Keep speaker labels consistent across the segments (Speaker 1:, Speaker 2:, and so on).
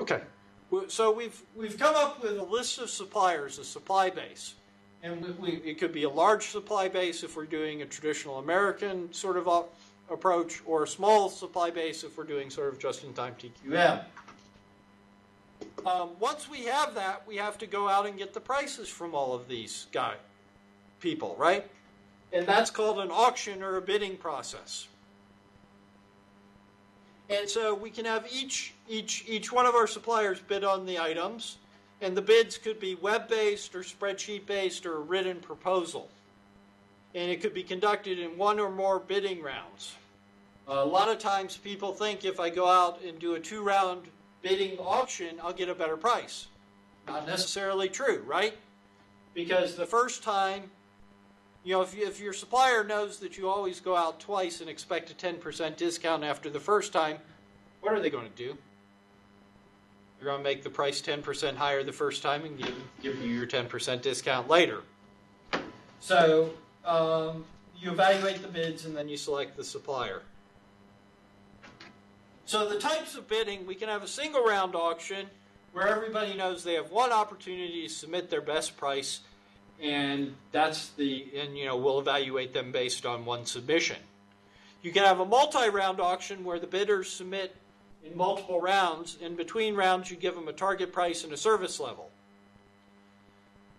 Speaker 1: Okay. So we've come up with a list of suppliers, a supply base. And it could be a large supply base if we're doing a traditional American sort of approach, or a small supply base if we're doing sort of just-in-time TQM. Once we have that, we have to go out and get the prices from all of these people, right? And that's called an auction or a bidding process. And so we can have each one of our suppliers bid on the items, and the bids could be web-based or spreadsheet-based or a written proposal. And it could be conducted in one or more bidding rounds. A lot of times people think if I go out and do a 2-round bidding auction, I'll get a better price. Not necessarily true, right? Because the first time, if your supplier knows that you always go out twice and expect a 10% discount after the first time, what are they going to do? They're going to make the price 10% higher the first time and give you your 10% discount later. So you evaluate the bids and then you select the supplier. So the types of bidding, we can have a single round auction where everybody knows they have one opportunity to submit their best price, and we'll evaluate them based on one submission. You can have a multi-round auction where the bidders submit in multiple rounds. In between rounds, you give them a target price and a service level.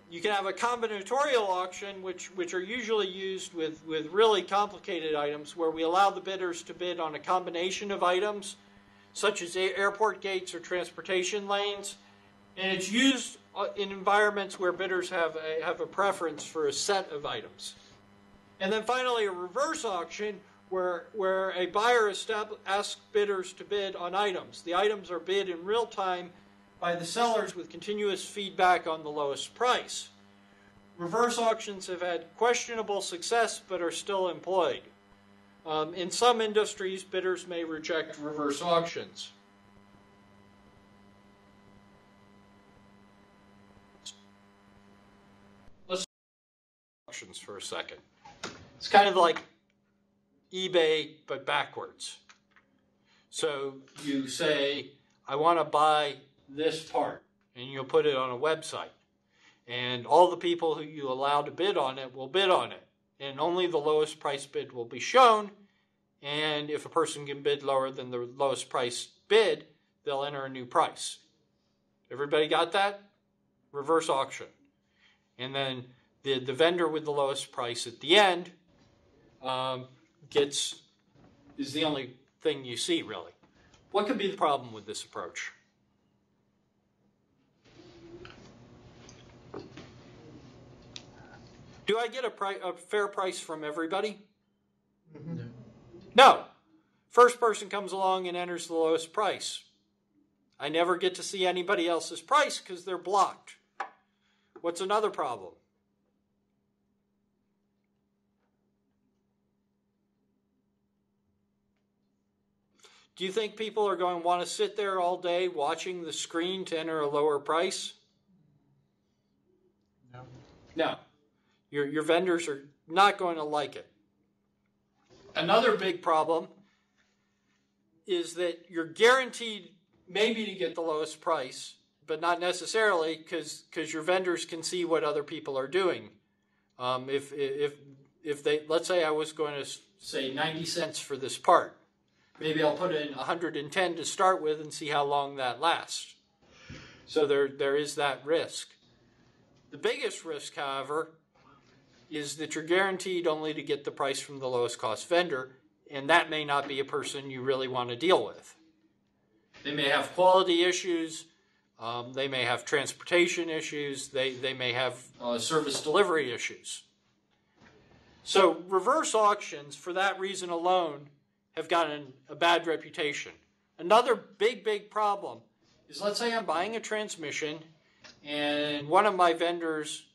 Speaker 1: You can have a combinatorial auction, which are usually used with really complicated items, where we allow the bidders to bid on a combination of items, such as airport gates or transportation lanes. And it's used in environments where bidders have a preference for a set of items. And then finally, a reverse auction, where a buyer asks bidders to bid on items. The items are bid in real time by the sellers with continuous feedback on the lowest price. Reverse auctions have had questionable success but are still employed. In some industries, bidders may reject reverse auctions. Let's talk about auctions for a second. It's kind of like eBay, but backwards. So you say, I want to buy this part, and you'll put it on a website. And all the people who you allow to bid on it will bid on it. And only the lowest price bid will be shown. And if a person can bid lower than the lowest price bid, they'll enter a new price. Everybody got that? Reverse auction. And then the vendor with the lowest price at the end is the only thing you see, really. What could be the problem with this approach? Do I get a fair price from everybody? Mm-hmm. No. First person comes along and enters the lowest price. I never get to see anybody else's price because they're blocked. What's another problem? Do you think people are going to want to sit there all day watching the screen to enter a lower price? No. Your vendors are not going to like it. Another big problem is that you're guaranteed maybe to get the lowest price, but not necessarily because your vendors can see what other people are doing. If they, let's say I was going to say 90 cents for this part, maybe I'll put in 110 to start with and see how long that lasts. So there is that risk. The biggest risk, however, is that you're guaranteed only to get the price from the lowest cost vendor, and that may not be a person you really want to deal with. They may have quality issues, they may have transportation issues, they may have service delivery issues. So reverse auctions, for that reason alone, have gotten a bad reputation. Another big problem is, let's say I'm buying a transmission and one of my vendors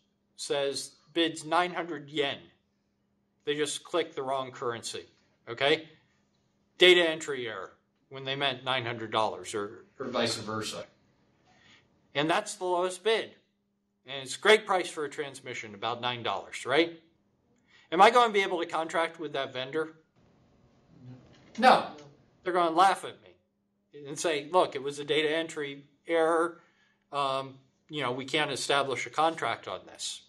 Speaker 1: bids 900 yen. They just clicked the wrong currency, okay? Data entry error when they meant $900 or vice versa. And that's the lowest bid. And it's a great price for a transmission, about $9, right? Am I going to be able to contract with that vendor? No. They're going to laugh at me. and say, look, it was a data entry error. We can't establish a contract on this.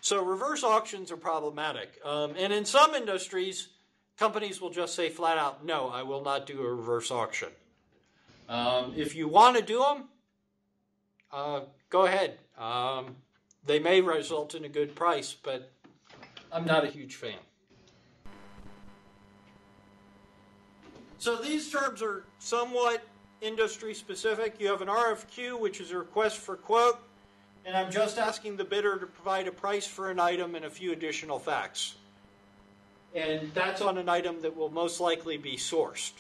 Speaker 1: So reverse auctions are problematic. And in some industries, companies will just say flat out, no, I will not do a reverse auction. If you want to do them, go ahead. They may result in a good price, but I'm not a huge fan. So these terms are somewhat industry specific. You have an RFQ, which is a request for quote, and I'm just asking the bidder to provide a price for an item and a few additional facts. And that's on an item that will most likely be sourced.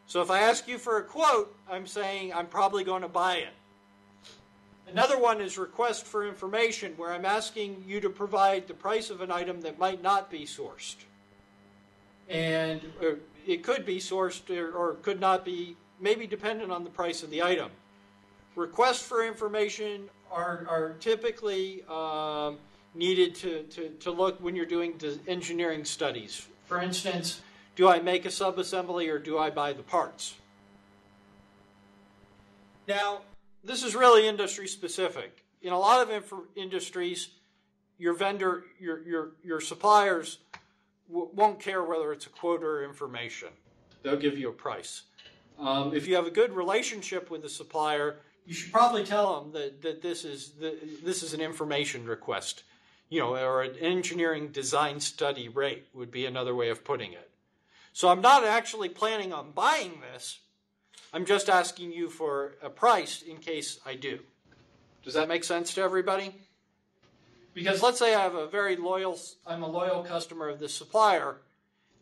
Speaker 1: So if I ask you for a quote, I'm saying I'm probably going to buy it. Another one is request for information, where I'm asking you to provide the price of an item that might not be sourced. And it could be sourced or could not be, maybe dependent on the price of the item. Requests for information are typically needed to look when you're doing engineering studies. For instance, do I make a subassembly or do I buy the parts? Now, this is really industry specific. In a lot of industries, your vendor, your suppliers won't care whether it's a quote or information. They'll give you a price. If you have a good relationship with the supplier, you should probably tell them that this is an information request, or an engineering design study rate would be another way of putting it. So I'm not actually planning on buying this. I'm just asking you for a price in case I do. Does that make sense to everybody? Because let's say I'm a loyal customer of this supplier,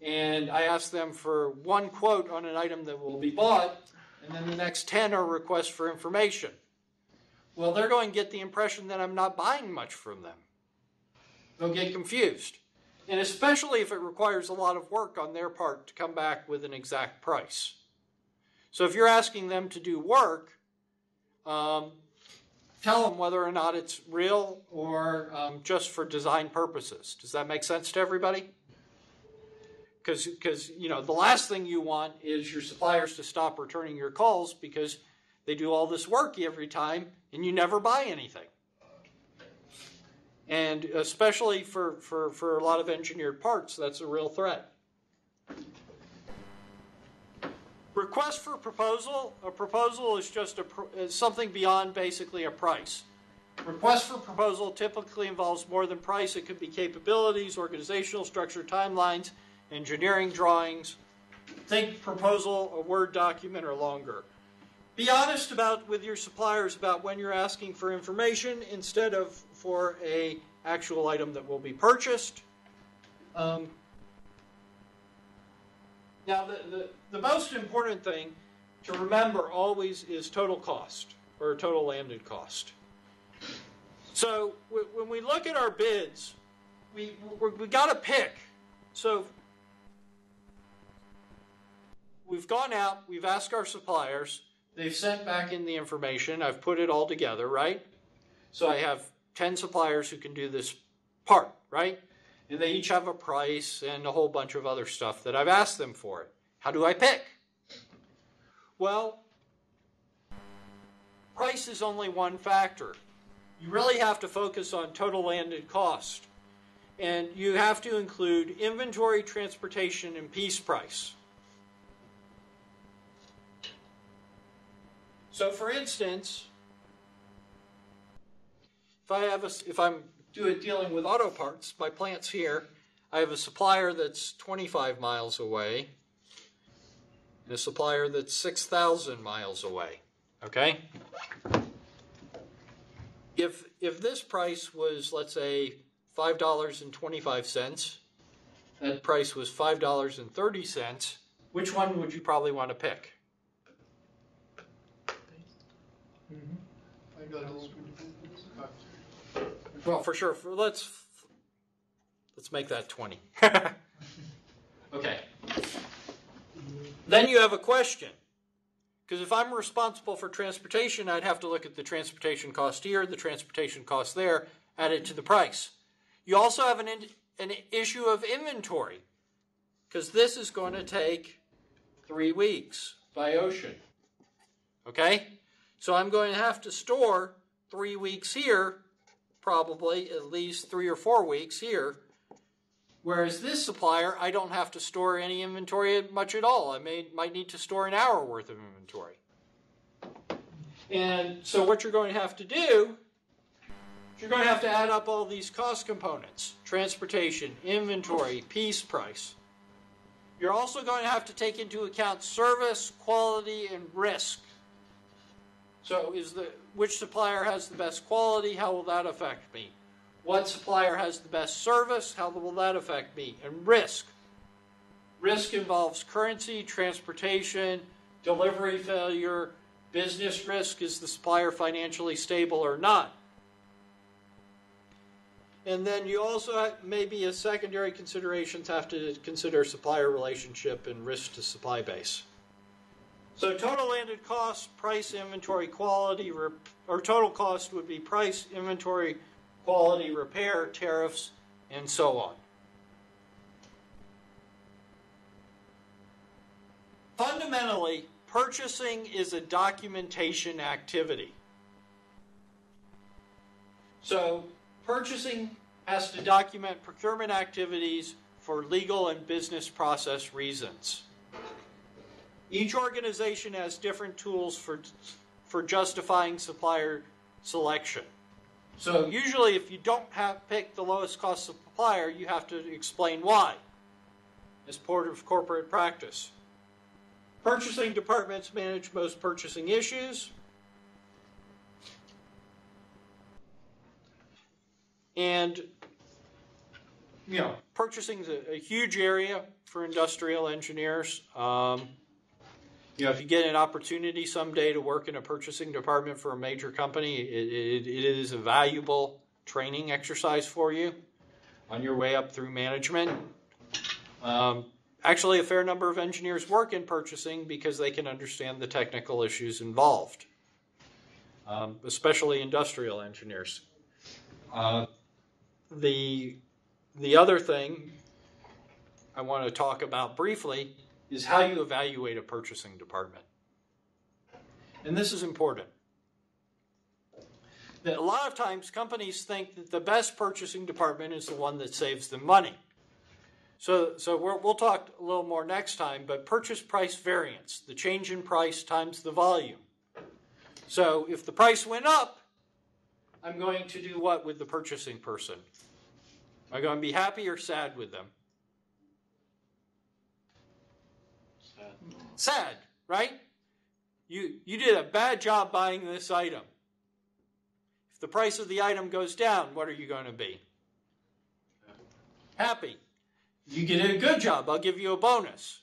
Speaker 1: and I ask them for one quote on an item that will be bought, and then the next 10 are requests for information. Well, they're going to get the impression that I'm not buying much from them. They'll get confused. And especially if it requires a lot of work on their part to come back with an exact price. So if you're asking them to do work, tell them whether or not it's real or just for design purposes. Does that make sense to everybody? Because the last thing you want is your suppliers to stop returning your calls because they do all this work every time and you never buy anything. And especially for a lot of engineered parts, that's a real threat. Request for proposal. A proposal is just something beyond basically a price. Request for proposal typically involves more than price. It could be capabilities, organizational structure, timelines, engineering drawings. Think proposal, a Word document, or longer. Be honest with your suppliers about when you're asking for information instead of for a actual item that will be purchased. Now, the most important thing to remember always is total cost, or total landed cost. So when we look at our bids, we got to pick. So we've gone out, we've asked our suppliers, they've sent back in the information, I've put it all together, right? So I have 10 suppliers who can do this part, right? And they each have a price and a whole bunch of other stuff that I've asked them for it. How do I pick? Well, price is only one factor. You really have to focus on total landed cost. And you have to include inventory, transportation, and piece price. So for instance, if I'm dealing with auto parts, my plant's here, I have a supplier that's 25 miles away, and a supplier that's 6,000 miles away, okay? If this price was, let's say, $5.25, that price was $5.30, which one would you probably want to pick? Well, for sure. Let's make that 20. Okay. Then you have a question. Because if I'm responsible for transportation, I'd have to look at the transportation cost here, the transportation cost there, add it to the price. You also have an issue of inventory. Because this is going to take 3 weeks by ocean. Okay? So I'm going to have to store 3 weeks here, probably at least 3 or 4 weeks here. Whereas this supplier, I don't have to store any inventory much at all. I might need to store an hour worth of inventory. And so what you're going to have to do, you're going to have to add up all these cost components: transportation, inventory, piece price. You're also going to have to take into account service, quality, and risk. So which supplier has the best quality? How will that affect me? What supplier has the best service? How will that affect me? And risk. Risk involves currency, transportation, delivery failure, business risk. Is the supplier financially stable or not? And then you also maybe as secondary considerations have to consider supplier relationship and risk to supply base. So total landed cost, price, inventory, quality, or total cost would be price, inventory, quality, repair, tariffs, and so on. Fundamentally, purchasing is a documentation activity. So purchasing has to document procurement activities for legal and business process reasons. Each organization has different tools for justifying supplier selection. So usually if you don't pick the lowest cost supplier, you have to explain why as part of corporate practice. Purchasing departments manage most purchasing issues. And, purchasing is a huge area for industrial engineers. If you get an opportunity someday to work in a purchasing department for a major company, it is a valuable training exercise for you on your way up through management. Actually, a fair number of engineers work in purchasing because they can understand the technical issues involved, especially industrial engineers. The other thing I want to talk about briefly is how you evaluate a purchasing department. And this is important. That a lot of times companies think that the best purchasing department is the one that saves them money. So we'll talk a little more next time, but purchase price variance, the change in price times the volume. So if the price went up, I'm going to do what with the purchasing person? Am I going to be happy or sad with them? Sad, right? You did a bad job buying this item. If the price of the item goes down, what are you going to be? Happy. You did a good job, I'll give you a bonus.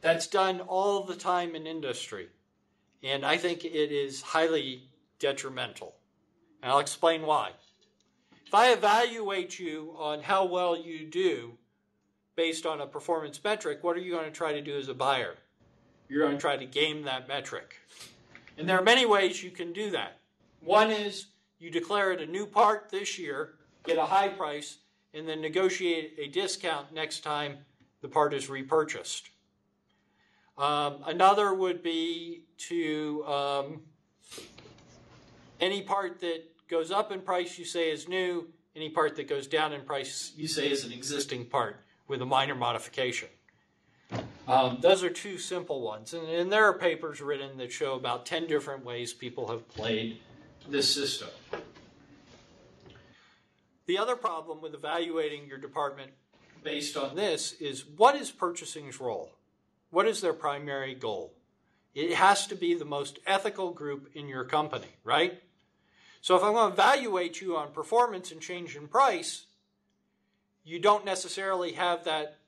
Speaker 1: That's done all the time in industry. And I think it is highly detrimental. And I'll explain why. If I evaluate you on how well you do based on a performance metric, what are you going to try to do as a buyer? You're going to try to game that metric. And there are many ways you can do that. One is you declare it a new part this year, get a high price, and then negotiate a discount next time the part is repurchased. Another would be to any part that goes up in price you say is new, any part that goes down in price you say is an existing part with a minor modification. Those are two simple ones. And there are papers written that show about 10 different ways people have played this system. The other problem with evaluating your department based on this is, what is purchasing's role? What is their primary goal? It has to be the most ethical group in your company, right? So if I'm going to evaluate you on performance and change in price, you don't necessarily have that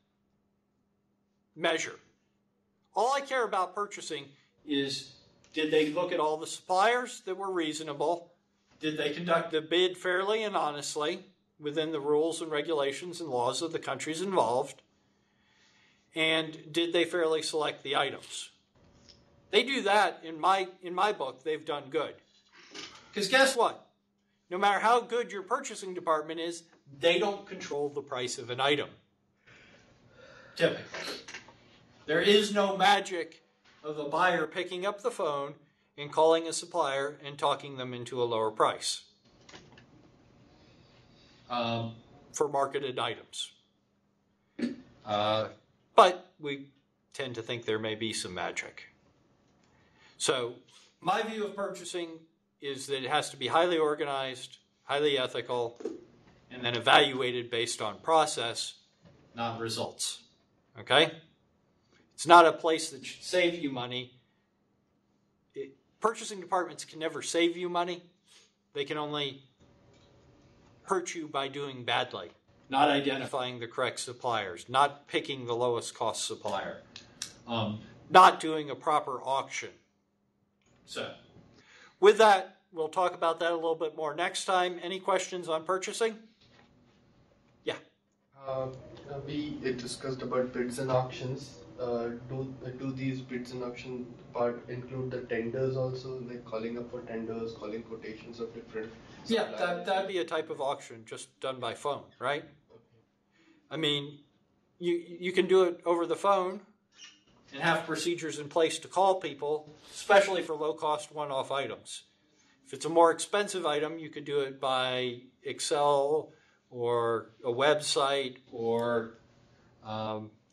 Speaker 1: measure. All I care about purchasing is, did they look at all the suppliers that were reasonable? Did they conduct the bid fairly and honestly within the rules and regulations and laws of the countries involved? And did they fairly select the items? They do that, in my book, they've done good. Because guess what? No matter how good your purchasing department is, they don't control the price of an item. Typically. There is no magic of a buyer picking up the phone and calling a supplier and talking them into a lower price for marketed items. But we tend to think there may be some magic. So my view of purchasing is that it has to be highly organized, highly ethical, and then evaluated based on process, not results. Okay? It's not a place that should save you money. Purchasing departments can never save you money. They can only hurt you by doing badly, not identifying the correct suppliers, not picking the lowest cost supplier, not doing a proper auction. So, with that, we'll talk about that a little bit more next time. Any questions on purchasing? Yeah.
Speaker 2: We discussed about bids and auctions. Do these bids and auction part include the tenders also, like calling up for tenders, calling quotations of different suppliers?
Speaker 1: Yeah, that'd be a type of auction just done by phone, right? Okay. I mean, you can do it over the phone and have procedures in place to call people, especially for low-cost one-off items. If it's a more expensive item, you could do it by Excel or a website or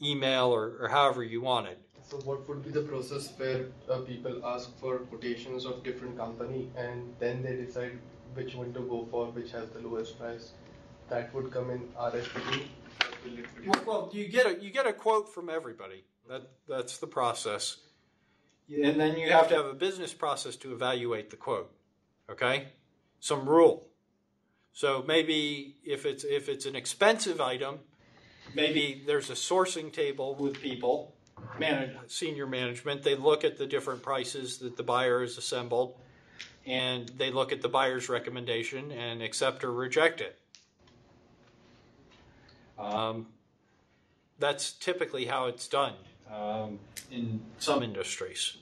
Speaker 1: email or however you want it.
Speaker 2: So what would be the process where people ask for quotations of different company and then they decide which one to go for, which has the lowest price? That would come in RFP?
Speaker 1: Well, you get a quote from everybody. That's the process. And then you have to have a business process to evaluate the quote. Okay? Some rule. So maybe if it's an expensive item, maybe there's a sourcing table with people, senior management. They look at the different prices that the buyer has assembled, and they look at the buyer's recommendation and accept or reject it. That's typically how it's done in some industries.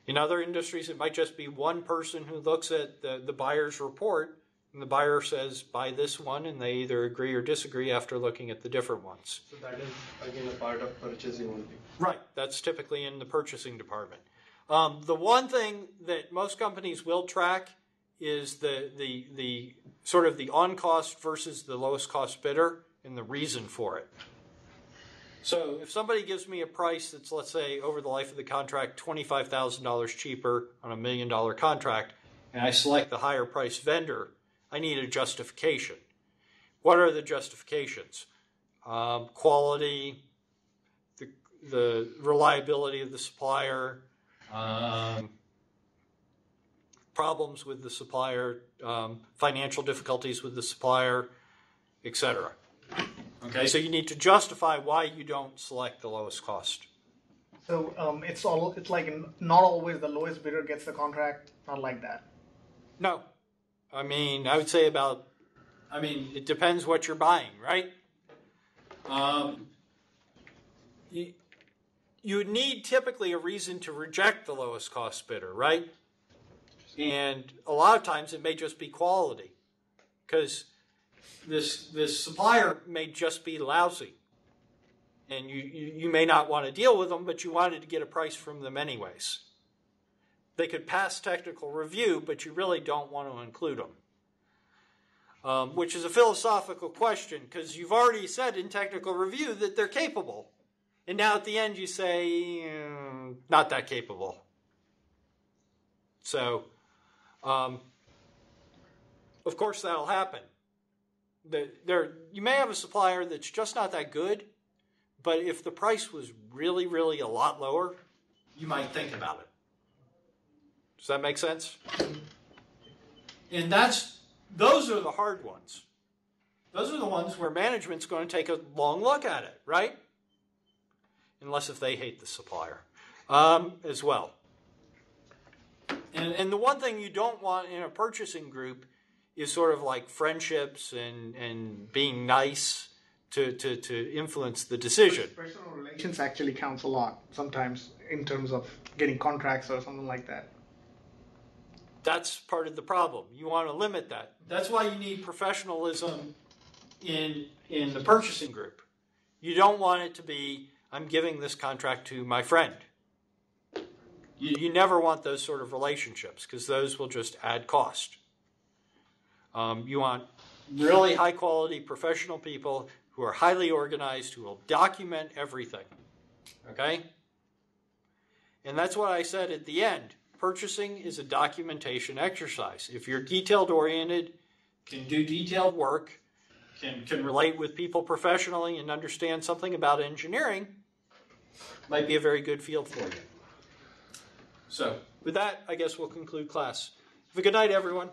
Speaker 1: In other industries, it might just be one person who looks at the buyer's report, and the buyer says, buy this one, and they either agree or disagree after looking at the different ones.
Speaker 2: So that is, again, a part of purchasing only.
Speaker 1: Right. That's typically in the purchasing department. The one thing that most companies will track is the sort of the on-cost versus the lowest cost bidder and the reason for it. So if somebody gives me a price that's, let's say, over the life of the contract, $25,000 cheaper on $1 million contract, and I select the higher price vendor, I need a justification. What are the justifications? Quality, the reliability of the supplier, problems with the supplier, financial difficulties with the supplier, etc. Okay, so you need to justify why you don't select the lowest cost.
Speaker 3: So it's like not always the lowest bidder gets the contract, not like that.
Speaker 1: No. I mean, I would say it depends what you're buying, right? You need typically a reason to reject the lowest cost bidder, right? And a lot of times it may just be quality, because this supplier may just be lousy, and you may not want to deal with them, but you wanted to get a price from them anyways. They could pass technical review, but you really don't want to include them, which is a philosophical question, because you've already said in technical review that they're capable, and now at the end you say not that capable. So, of course that'll happen. You may have a supplier that's just not that good, but if the price was really, really a lot lower, you might think about it. Does that make sense? And those are the hard ones. Those are the ones where management's going to take a long look at it, right? Unless if they hate the supplier as well. And the one thing you don't want in a purchasing group is sort of like friendships and being nice to influence the decision.
Speaker 3: Personal relations actually counts a lot sometimes in terms of getting contracts or something like that.
Speaker 1: That's part of the problem. You want to limit that. That's why you need professionalism in the purchasing group. You don't want it to be, I'm giving this contract to my friend. You never want those sort of relationships because those will just add cost. You want really high quality professional people who are highly organized, who will document everything. Okay? And that's what I said at the end. Purchasing is a documentation exercise. If you're detailed oriented, can do detailed work, can relate with people professionally and understand something about engineering, might be a very good field for you. So, with that, I guess we'll conclude class. Have a good night, everyone.